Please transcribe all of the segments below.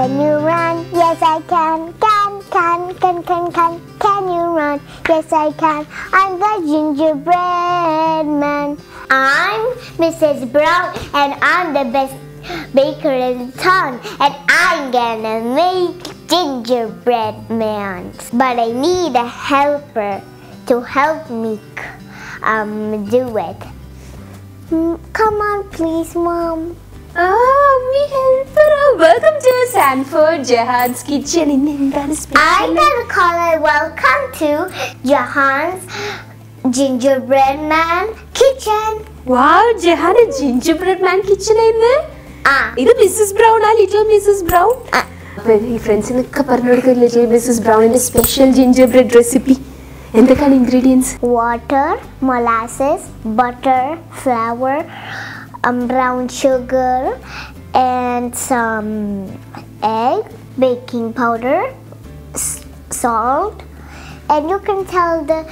Can you run? Yes, I can. Can you run? Yes, I can. I'm the gingerbread man. I'm Mrs. Brown, and I'm the best baker in town, and I'm gonna make gingerbread man. But I need a helper to help me do it. Come on, please, Mom. Me helper. Welcome to Sanford Jehan's kitchen. I'm gonna call it welcome to Jehan's gingerbread man kitchen. Wow, Jehan is gingerbread man kitchen. This is Mrs. Brown, little Mrs. Brown. When friends in the little Mrs. Brown in a special gingerbread recipe. And the ingredients: water, molasses, butter, flour, brown sugar, and some egg, baking powder, salt, and you can tell the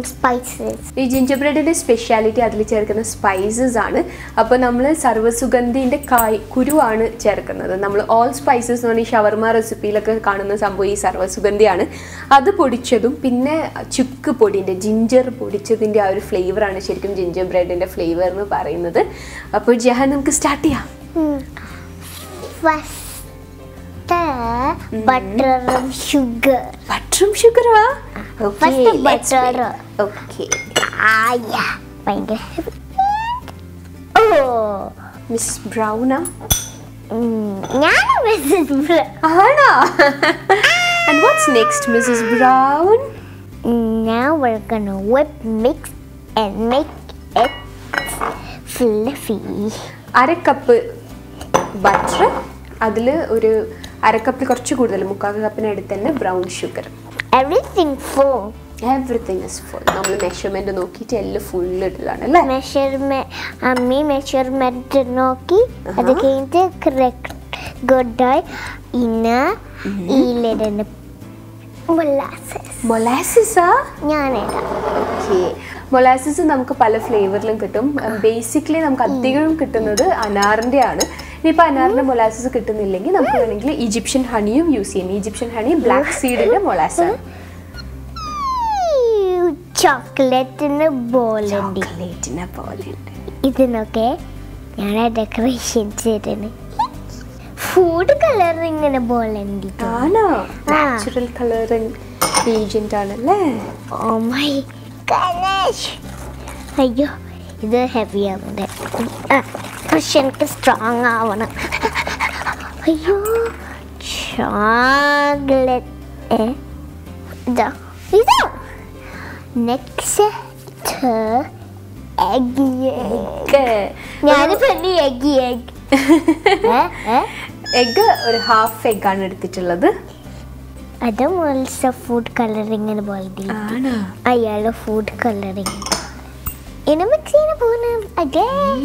spices. The gingerbread is speciality adli cherkana spices aanu. Appo nammal sarvasugandhi inde kuru aanu cherkannathu. Nammal all spices noni shawarma recipe lokke kannuna sambhavam ee sarvasugandhi aanu. Adu podichadum pinne chukku podinte ginger podichadinte aa oru flavor aanu sherikum gingerbread inde flavor nu parayunnathu. Appo Jehan namukku start cheyam. First butter and sugar. Butter and sugar va? Okay, first butter. Okay. Yeah. Oh. Mrs. Brown. Yeah, Mrs. Brown. And what's next, Mrs. Brown? Now we're gonna mix and make it fluffy. 1/2 cup butter. Adile oru 1/2 cup korchu koodal 3/4 cup eduthenna brown sugar. Everything full. Everything is full. Nammal measurement nokkite all full idalana alle. Measurement nokki adu kente correct good inna eeledana molasses njaneda. Okay. Molasses namukku pala flavorlum kittum. Basically namukku adhigam kittunnathu anarinte aanu. If you have molasses, you can use Egyptian honey. Egyptian honey, black seed and molasses. Chocolate in a bowl. Chocolate in a bowl. Is it okay? I have decorations. Food coloring in a bowl. No. Natural coloring agent. Oh my goodness. This is heavy. Cushion is strong. Chocolate. Next egg. Egg. Egg or half egg ആണ് Adam also food coloring in a bowl. I yellow food coloring. In a mix again.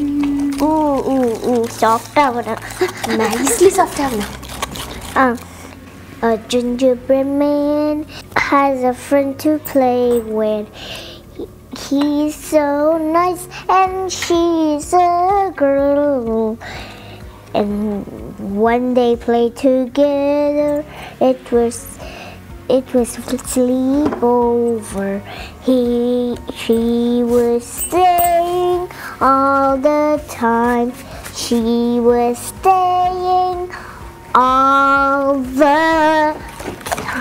Ooh, soft avana. Nicely soft avana. A gingerbread man has a friend to play with. He's so nice and she's a girl. And one day played together. It was sleepover. She was staying all the time. She was staying all the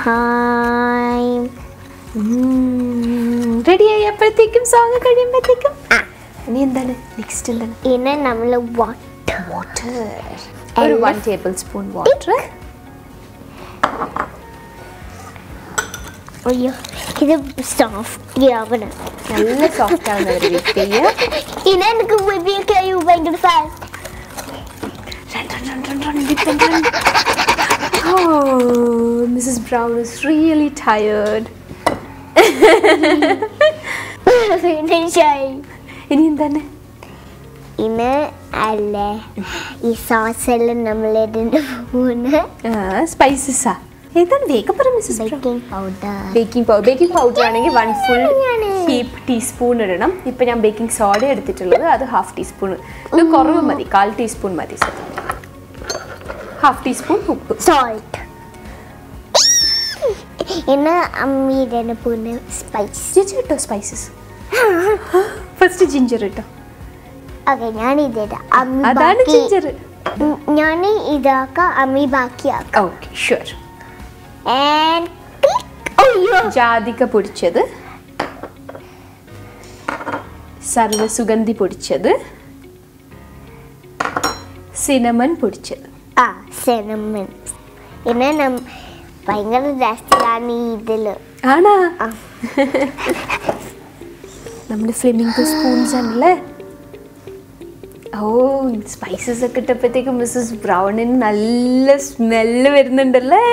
time. Ready? Appathekkum song kadiyumbethekkum. Ini endana next endana? Ina nammal water. Or 1 tablespoon water. Oh, this is soft. Nalla soft avana vare wait cheya. Ina enakku whipping cream bhayangara fast. Run. Oh, Mrs. Brown is really tired. Finish. Ini endana? Ina alle. Ee sauce ella nammal edunna poona. Spices ah. Idan vekapara Mrs. Baking powder. Baking powder ആണെങ്കിൽ 1 full heap teaspoon ഇടണം. ഇപ്പോൾ ഞാൻ baking soda എടുത്തിട്ടുള്ളത് അത് 1/2 teaspoon. ഇത് കുറവ് മതി, 1/4 teaspoon മതി. 1/2 ടീസ്പൂൺ ഉപ്പ്. Salt. ഇന്ന് അമ്മീടെ പൂനെ സ്പൈസ്. ചേച്ചി ഇട്ടോ സ്പൈസസ്? ഫസ്റ്റ് ജിഞ്ചർ ഇട്ടോ. ഓക്കെ, ഞാൻ ഇതിടാം. അതാണ് ജിഞ്ചർ. ഞാൻ ഇതാക്കാം, അമ്മി ബാക്കിയാക്കാം. Okay, sure. ആൻഡ് ജാതിക്ക പൊടിച്ചത്, സർവസുഗന്ധി പൊടിച്ചത്, സിനമൺ പൊടിച്ചത്. സിനമൺ. ഇന്ന് ഭയങ്കര രസമാണ് ഇതില്. ആണാ? നമ്മുടെ ഫ്ലെമിംഗോ സ്പൂൺസ് ആണല്ലേ. ഓ, സ്പൈസസ് ഒക്കെ ഇട്ടപ്പോഴത്തേക്ക് മിസ്സസ് ബ്രൗണിന് നല്ല സ്മെല്ല് വരുന്നുണ്ടല്ലേ.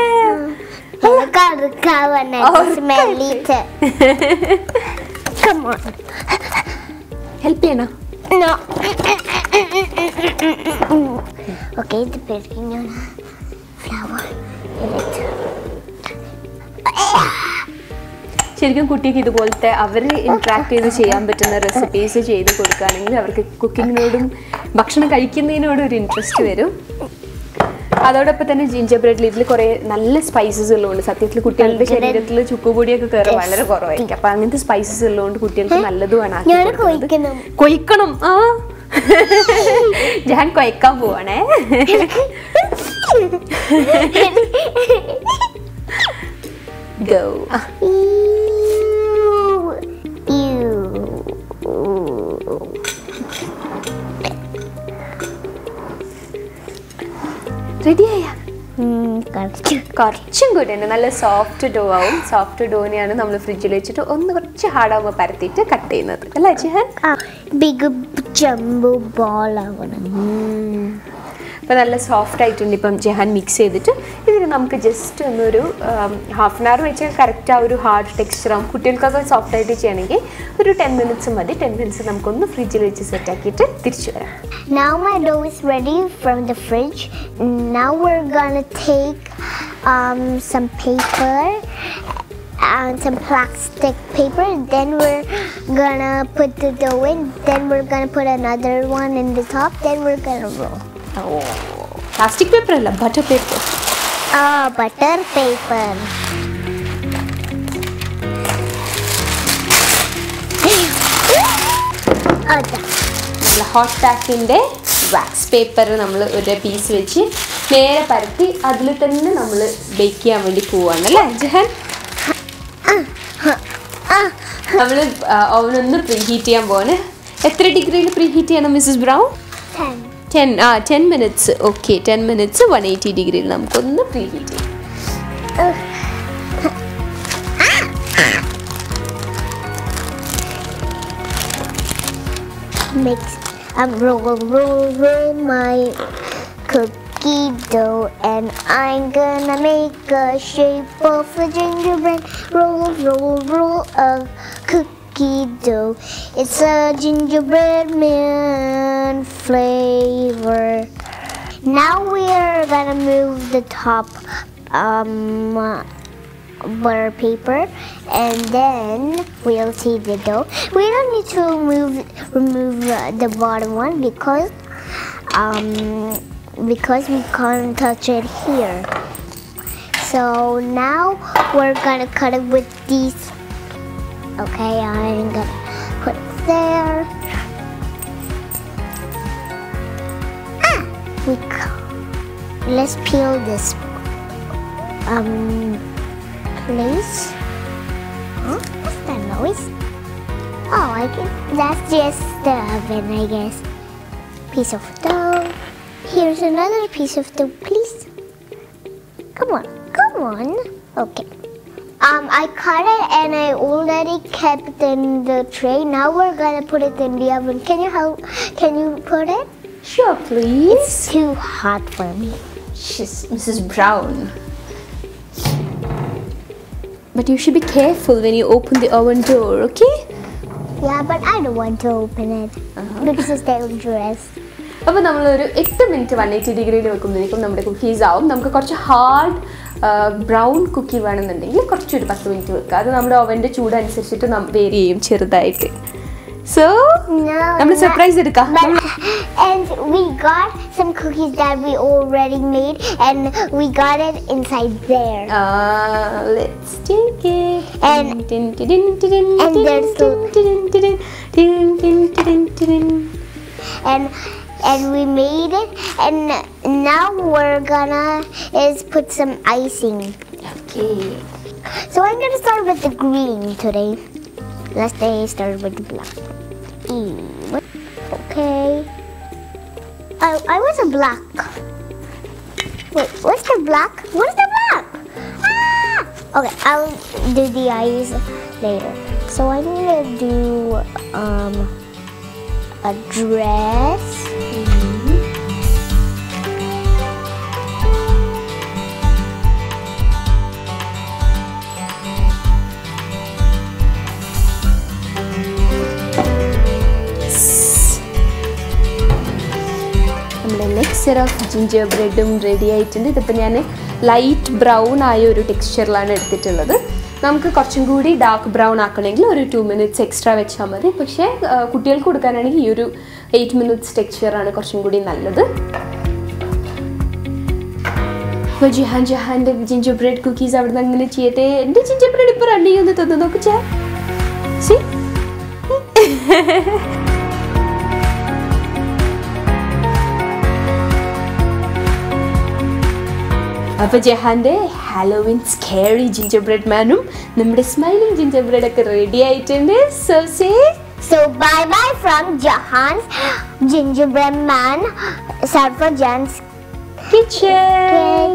ഹെൽപ്പ് ചെയ്യണോ? ഓക്കെ, ഇത് പെരുകിഞ്ഞാണ് ഫ്ലവർ. ശരിക്കും കുട്ടിക്ക് ഇതുപോലത്തെ അവർ ഇൻട്രാക്ട് ചെയ്ത് ചെയ്യാൻ പറ്റുന്ന റെസിപ്പീസ് ചെയ്ത് കൊടുക്കുകയാണെങ്കിൽ അവർക്ക് കുക്കിങ്ങിനോടും ഭക്ഷണം കഴിക്കുന്നതിനോടും ഒരു ഇൻട്രസ്റ്റ് വരും. അതോടൊപ്പം തന്നെ ജിഞ്ചർ ബ്രെഡിൽ ഇതിൽ കുറേ നല്ല സ്പൈസസ് ഉള്ളതുകൊണ്ട് സത്യത്തിൽ കുട്ടികളുടെ ശരീരത്തിൽ ചുക്കുപൊടിയൊക്കെ കയറി വളരെ കുറവായിരിക്കും. അപ്പം അങ്ങനത്തെ സ്പൈസസ് ഉള്ളതുകൊണ്ട് കുട്ടികൾക്ക് നല്ലതുമാണ്. കൊയ്ക്കണം. ആ, ഞാൻ കൊയ്ക്കാൻ പോവാണേ. Go. റെഡിയായ? കുറച്ചും കൂടെ ഉണ്ട്. നല്ല സോഫ്റ്റ് ഡോ ആവും. സോഫ്റ്റ് ഡോനെയാണ് നമ്മൾ ഫ്രിഡ്ജിൽ വെച്ചിട്ട് ഒന്ന് കുറച്ച് ഹാർഡാകുമ്പോൾ പരത്തിയിട്ട് കട്ട് ചെയ്യുന്നത് അല്ലേ ജെഹാൻ? ബിഗ് ജംബോ ബോൾ ആവണം. അപ്പോൾ നല്ല സോഫ്റ്റ് ആയിട്ടുണ്ട്. ഇപ്പം ജെഹാൻ മിക്സ് ചെയ്തിട്ട് ഇതിന് നമുക്ക് ജസ്റ്റ് ഒന്നൊരു 1/2 hour വെച്ച് കറക്റ്റ് ആ ഒരു ഹാർഡ് ടെക്സ്ചറാവും. കുട്ടികൾക്കൊക്കെ സോഫ്റ്റ് ആയിട്ട് ചെയ്യണമെങ്കിൽ ഒരു 10 minutes മതി. 10 minutes നമുക്കൊന്ന് ഫ്രിഡ്ജിൽ വെച്ച് സെറ്റ് ആക്കിയിട്ട് തിരിച്ചു വരാം. Now my dough is ready from the fridge. Now we're gonna take some paper and some plastic paper. Then we're gonna put the dough in. Then we're gonna put another one in the top. Then we're gonna roll. Plastic paper അല്ല, butter paper. Butter paper. നല്ല hot പാക്കിൻ്റെ wax paper നമ്മൾ ഒരു piece വെച്ച് നേരെ പരത്തി അതിൽ തന്നെ നമ്മൾ ബേക്ക് ചെയ്യാൻ വേണ്ടി പോവാണ് അല്ലേ ജെഹാൻ? നമ്മൾ ഓവനൊന്ന് പ്രീ ഹീറ്റ് ചെയ്യാൻ പോവാണ്. എത്ര ഡിഗ്രിയിൽ പ്രീ ഹീറ്റ് ചെയ്യണം Mrs Brown? 10 minutes. Okay, 10 minutes 180 ഡിഗ്രിയിൽ നമുക്കൊന്ന് പ്രീ ഹീറ്റ് ചെയ്യാം. Mix. Roll my cookie dough, and I'm gonna make a shape of a gingerbread. Roll a cookie dough. It's a gingerbread man flavor. Now we are gonna move the top butter paper, and then we'll see the dough. We don't need to remove the bottom one because we can't touch it here. So now we're gonna cut it with these. Okay, I'm gonna put it there. Let's peel this place. Huh? What's that noise? Oh, that's just the oven, I guess. Piece of dough. Here's another piece of dough, please. Come on. Okay. I cut it and I already kept it in the tray. Now we're gonna put it in the oven. Can you put it? Sure, please. It's too hot for me. She's Mrs. Brown. But you should be careful when you open the oven door, okay? Yeah, but I don't want to open it because it's dangerous. അപ്പോൾ നമ്മളൊരു 8 minute 180 ഡിഗ്രിയിൽ വെക്കുമ്പോഴേക്കും നമ്മുടെ cookies ആവും. നമുക്ക് കുറച്ച് hard brown Kuki വേണമെന്നുണ്ടെങ്കിൽ കുറച്ചൊരു 10 minute വെക്കുക. അത് നമ്മുടെ ഓവൻ്റെ ചൂടനുസരിച്ചിട്ട് വേരി ചെയ്യും ചെറുതായിട്ട്. So No. നമ്മൾ സർപ്രൈസ് എടുക്കാം. And we got some cookies that we already made, and we got it inside there. Let's take it. And we made it, and now we're gonna put some icing. Okay. So I'm gonna start with the green today. Last day I started with the black. Okay. I was a black. Wait, what's the black? What's the black? Ah! Okay, I'll do the eyes later. So I'm gonna do a dress. Next set of ginger ബ്രെഡും ready ആയിട്ടുണ്ട്. ഇതിപ്പോൾ ഞാൻ light brown ആയ ഒരു ടെക്സ്ചറിലാണ് എടുത്തിട്ടുള്ളത്. നമുക്ക് കുറച്ചും കൂടി ഡാർക്ക് ബ്രൗൺ ആക്കണമെങ്കിൽ ഒരു 2 minutes എക്സ്ട്രാ വെച്ചാൽ മതി. പക്ഷേ കുട്ടികൾക്ക് കൊടുക്കാനാണെങ്കിൽ ഈ ഒരു 8 minutes ടെക്സ്ചറാണ് കുറച്ചും കൂടി നല്ലത്. അപ്പോൾ ജഹാൻ്റെ ജിഞ്ചർ ബ്രെഡ് കുക്കീസ് അവിടെ നിന്ന് അങ്ങനെ ചെയ്യട്ടെ. എൻ്റെ ജിഞ്ചർ ബ്രെഡ് ഇപ്പോൾ റൺ ചെയ്യുമെന്ന് തോന്നുന്നു. നോക്കൂ ചേ. അപ്പോൾ ജഹാൻ്റെ ഹാലോവിൻ സ്കേറി ജിഞ്ചർ ബ്രെഡ് മാനും നമ്മുടെ സ്മൈലിംഗ് ജിഞ്ചർ ബ്രെഡ് ഒക്കെ റെഡി ആയിട്ടുണ്ട്. So bye bye from Jehan's gingerbread man, Sarfa Jan's kitchen.